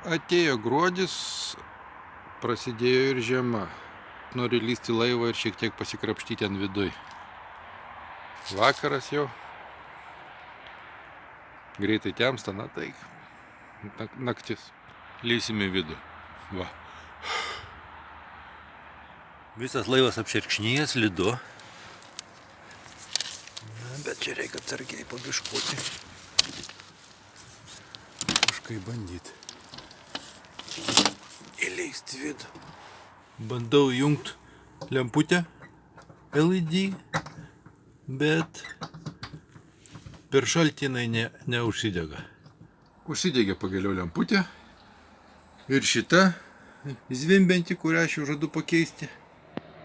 Atėjo gruodis, prasidėjo ir žiema. Noriu lysti laivą ir šiek tiek pasikrapštyti ant viduj. Vakaras jau. Greitai temsta, na tai naktis. Lysime į vidų. Va. Visas laivas apšerkšnėjęs, slidu. Bet čia reikia atsargiai pabiškoti. Kažkaip bandyti. Įleisti vidų. Bandau jungti lemputę LED, bet per šaltį jinai neužsidega. Užsidegė pagaliau lemputė ir šita zvimbianti, kurią aš jau žadu pakeisti.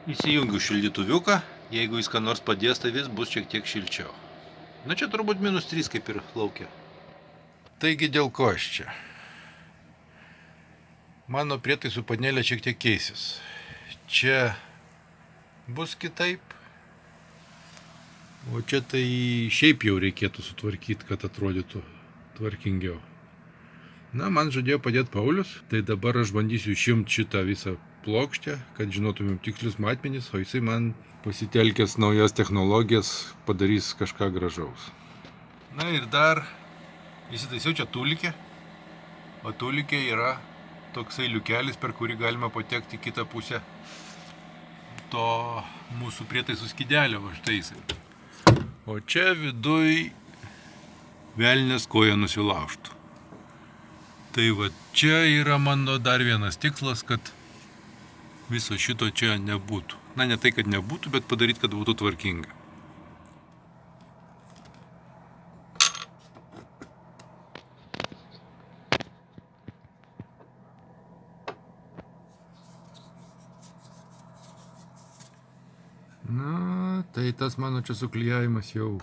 Įsijungiu šildytuviuką, jeigu jis ką nors padės, tai vis bus šiek tiek šilčiau. Na čia turbūt -3 kaip ir laukia. Taigi dėl ko aš čia? Mano prietaisų panelė šiek tiek keisis. Čia bus kitaip. O čia tai šiaip jau reikėtų sutvarkyti, kad atrodytų tvarkingiau. Na, man žadėjo padėti Paulius, tai dabar aš bandysiu išimti šitą visą plokštę, kad žinotumėm tikslius matmenis, o jisai man pasitelkęs naujas technologijas padarys kažką gražaus. Na ir dar įsitaisiau čia tūlikė, o tūlikė yra toksai liukelis, per kurį galima patekti į kitą pusę to mūsų prietaisų skydelio, va štai jisai. O čia viduj velnias koja nusilaužtų. Tai va čia yra mano dar vienas tikslas, kad viso šito čia nebūtų. Na, ne tai, kad nebūtų, bet padaryti, kad būtų tvarkinga. Na, tai tas mano čia suklijavimas jau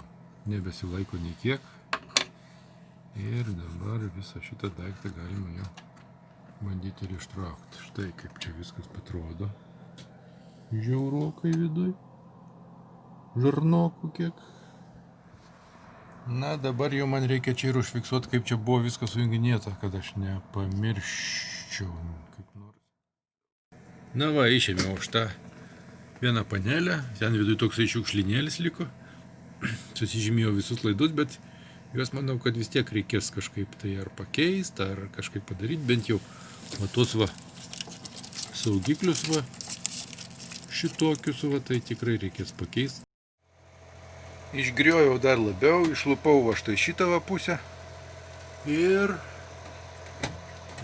nebesilaiko nei kiek. Ir dabar visą šitą daiktą galima jau bandyti ir ištraukti. Štai kaip čia viskas atrodo. Žiaurokai viduj. Žarnokų kiek. Na, dabar jau man reikia čia ir užfiksuoti, kaip čia buvo viskas sujunginėta, kad aš nepamirščiau kaip nors. Na va, išėmiau už tą vieną panelę, ten viduj toksai šiukšlinėlis liko. Susižymėjau visus laidus, bet juos manau, kad vis tiek reikės kažkaip tai ar pakeisti, ar kažkaip padaryti, bent jau va tuos va saugiklius va šitokius va, tai tikrai reikės pakeisti. Išgriojau dar labiau, išlupau va štai šitą va pusę ir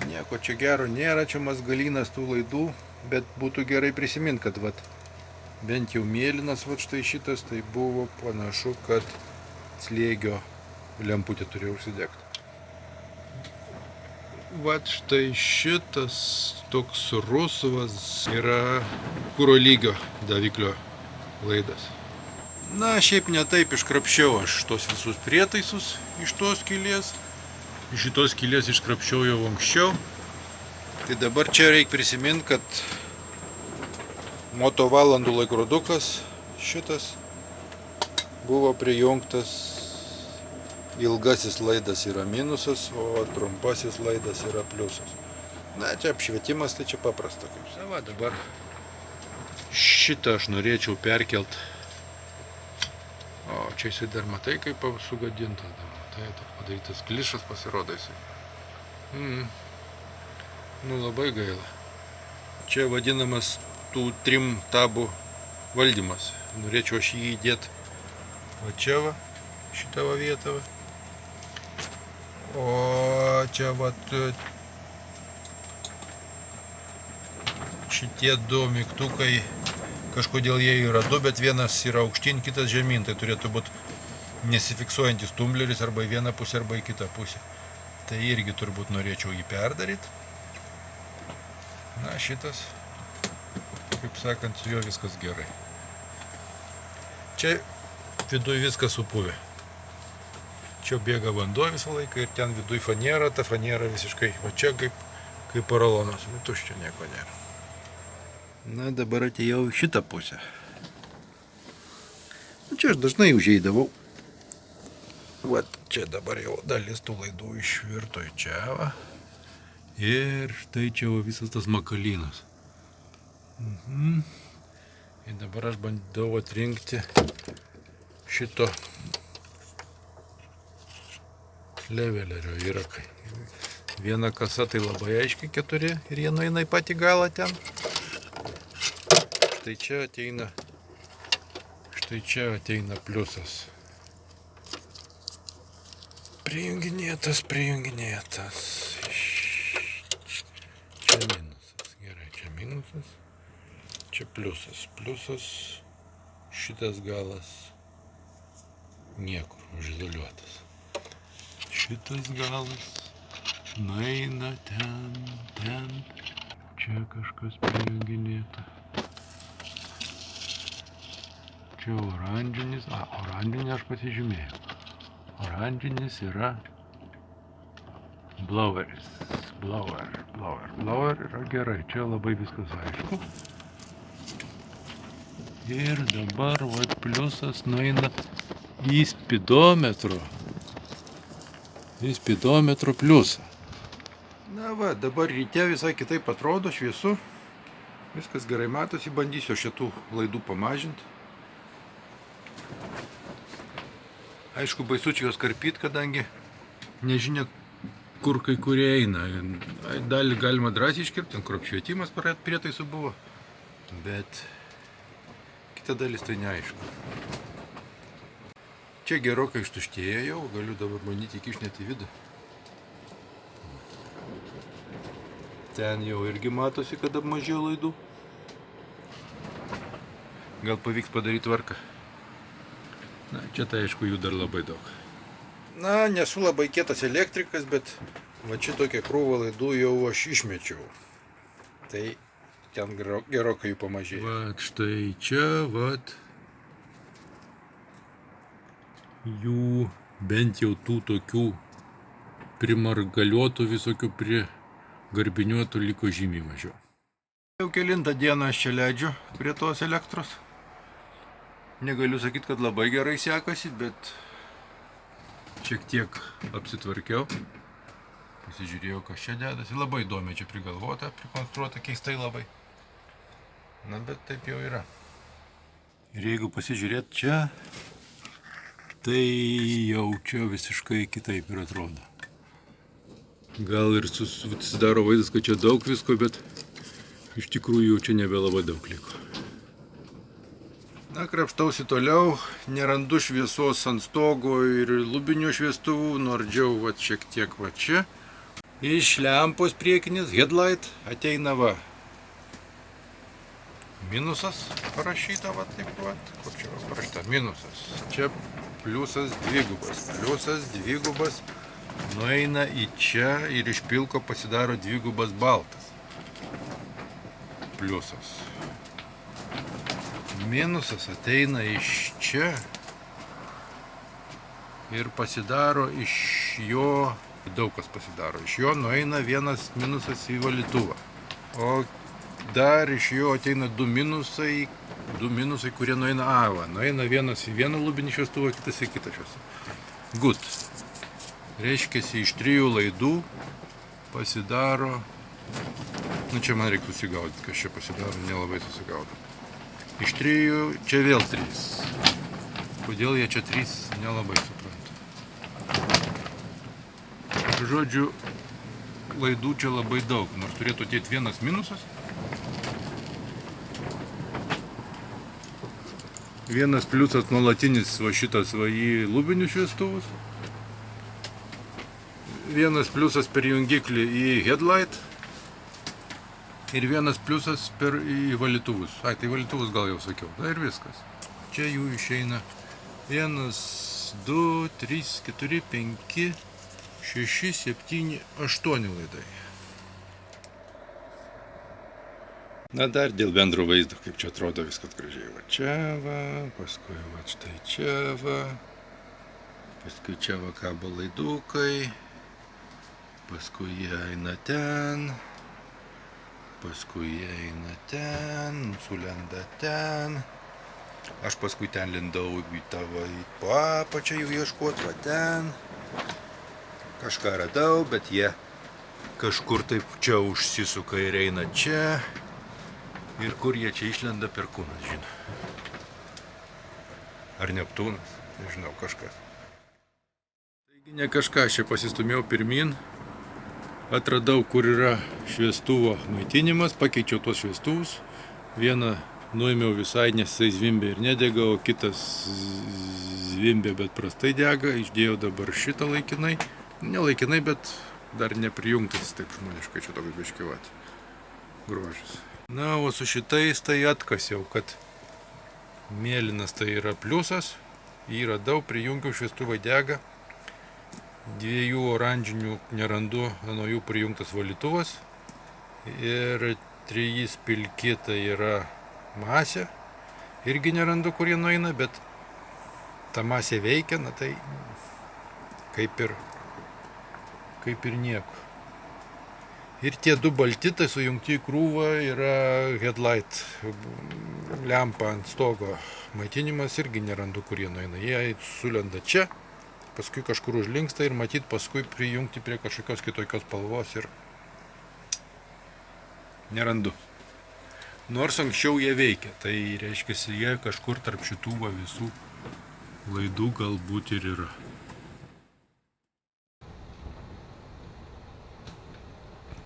nieko čia gero nėra, čia mazgalinas tų laidų, bet būtų gerai prisiminti, kad vat bent jau mėlynas vat štai šitas, tai buvo panašu, kad slėgio lemputė turėjo užsidegti. Vat štai šitas toks rusvas yra kuro lygio daviklio laidas. Na, šiaip ne taip iškrapščiau aš tos visus prietaisus iš tos skylės. Iš šitos skylės iškrapščiau jau anksčiau. Tai dabar čia reikia prisiminti, kad moto valandų laikrodukas šitas buvo prijungtas, ilgasis laidas yra minusas, o trumpasis laidas yra pliusas. Na, čia apšvietimas, tai čia paprasta. Na, va, dabar šitą aš norėčiau perkelt. O čia jisai dar matai, kaip sugadintas. Tai padarytas klišas pasirodo jisai. Nu, labai gaila. Čia vadinamas tų 3 tabų valdymas. Norėčiau aš jį įdėti va čia va, šitą va vietą va. O čia va šitie 2 mygtukai, kažkodėl jie yra 2, bet vienas yra aukštyn, kitas žemyn. Tai turėtų būti nesifiksuojantis tumbleris arba į vieną pusę, arba į kitą pusę. Tai irgi turbūt norėčiau jį perdaryti. Na, šitas, kaip sakant, su juo viskas gerai. Čia viduj viskas supuvę. Čia bėga vanduo visą laiką ir ten viduj fanera, ta fanera visiškai, o čia kaip porolonas, nu tuščia, nieko nėra. Na, dabar atėjau į šitą pusę. Čia aš dažnai užeidavau. Vat čia dabar jau dalis tų laidų išvirto į čia va. Ir štai čia visas tas makalynas. Ir dabar aš bandau atrinkti šito levelerio įrakai. Viena kasa tai labai aiškiai 4 ir jie nueina į patį galą ten. Štai čia ateina pliusas. Prijunginėtas. Čia minusas. Gerai, čia minusas. Čia pliusas. Pliusas. Šitas galas niekur užizoliuotas. Šitas galas nueina ten. Čia kažkas prijunginėta. Čia oranžinis. Oranžinį aš pasižymėjau. Oranžinis yra bloweris. Blower yra gerai. Čia labai viskas aišku. Ir dabar pliusas nueina į spidometro. Į spidometro pliusą. Na va, dabar ryte visai kitaip atrodo, šviesu. Viskas gerai matosi, bandysiu šitų laidų pamažinti. Aišku, baisu čia juos karpyti, kadangi nežinia, kur kai kurie eina. Dalį galima drąsiai iškirpti, ten kur apšvietimas prietaisų buvo, bet kita dalis tai neaišku. Čia gerokai ištuštėjo jau, galiu dabar bandyti įkišnėti į vidų. Ten jau irgi matosi, kad apmažėjo laidų. Gal pavyks padaryti tvarką. Na, čia tai aišku jų dar labai daug. Na, nesu labai kietas elektrikas, bet va čia tokia krūva laidų jau aš išmečiau. Tai ten gerokai jų pamažėjo. Vat štai čia, vat jų bent jau tų tokių primargaliuotų visokių prigarbiniuotų liko žymiai mažiau. Jau kelintą dieną aš čia leidžiu prie tos elektros. Negaliu sakyti, kad labai gerai sekasi, bet šiek tiek apsitvarkiau. Pasižiūrėjau, kas čia dedasi. Labai įdomiai čia prigalvota, prikonstruota, keistai labai. Na, bet taip jau yra. Ir jeigu pasižiūrėt čia, tai jau čia visiškai kitaip ir atrodo. Gal ir susidaro vaizdas, kad čia daug visko, bet iš tikrųjų čia nebelabai daug liko. Na, krapštausi toliau, nerandu šviesos ant stogo ir lubinio šviestuvų, nordžiau va šiek tiek va čia. Iš lempos priekinis, headlight, ateina va minusas parašyta va taip va, kur čia parašyta minusas. Čia pliusas dvigubas, nueina į čia ir iš pilko pasidaro dvigubas baltas. Pliusas. Minusas ateina iš čia ir pasidaro iš jo, daug kas pasidaro, iš jo nueina vienas minusas į valytuvą. O dar iš jo ateina du minusai, kurie nueina nueina vienas į vieną lubinį šviestuvą, kitas į kitą šviestuvą. Good. Reiškiasi, iš 3 laidų pasidaro, čia man reikia susigaudyti, kas čia pasidaro, nelabai susigaudau. Iš 3, čia vėl 3. Kodėl jie čia 3, nelabai suprantu. Žodžiu, laidų čia labai daug, nors turėtų ateiti vienas minusas. Vienas pliusas nuolatinis va šitas va į lubinių šviestuvus. Vienas pliusas per jungiklį į headlight. Ir vienas pliusas į valytuvus. Tai valytuvus gal jau sakiau. Na ir viskas. Čia jų išeina 1, 2, 3, 4, 5, 6, 7, 8 laidai. Na dar dėl bendro vaizdo, kaip čia atrodo viskas gražiai. Va čia va, paskui va štai čia va, paskui čia va kabo laidukai, paskui jie eina ten. Paskui jie eina ten, sulenda ten. Aš paskui ten lindau į tavo po apačią jų ieškoti, va ten. Kažką radau, bet jie kažkur taip čia užsisuka ir eina čia. Ir kur jie čia išlenda, Perkūnas žino. Ar Neptūnas, nežinau, kažkas. Taigi ne kažką, aš čia pasistumėjau pirmin, atradau, kur yra šviestuvo maitinimas, pakeičiau tuos šviestuvus. Vieną nuėmiau visai, nes jisai zvimbė ir nedega, o kitas zvimbė, bet prastai dega. Išdėjau dabar šitą laikinai. Ne laikinai, bet dar neprijungtas, taip žmoniškai čia toks biškivat. Grožis. Na, o su šitais tai atkasiau, kad mėlynas tai yra pliusas. Jį radau, prijungiau, šviestuvai dega. Dviejų oranžinių nerandu, nuo jų prijungtas valytuvas. Ir 3 pilki tai yra masė. Irgi nerandu, kur jie nueina, bet ta masė veikia, na tai kaip ir nieko. Ir tie 2 balti, tai sujungti į krūvą, yra headlight, lempa ant stogo. Maitinimas irgi nerandu, kur jie nueina. Jie sulenda čia, paskui kažkur užlinksta ir matyt paskui prijungti prie kažkokios kitokios spalvos ir nerandu. Nors anksčiau jie veikia, tai reiškia, jie kažkur tarp šitų visų laidų galbūt ir yra.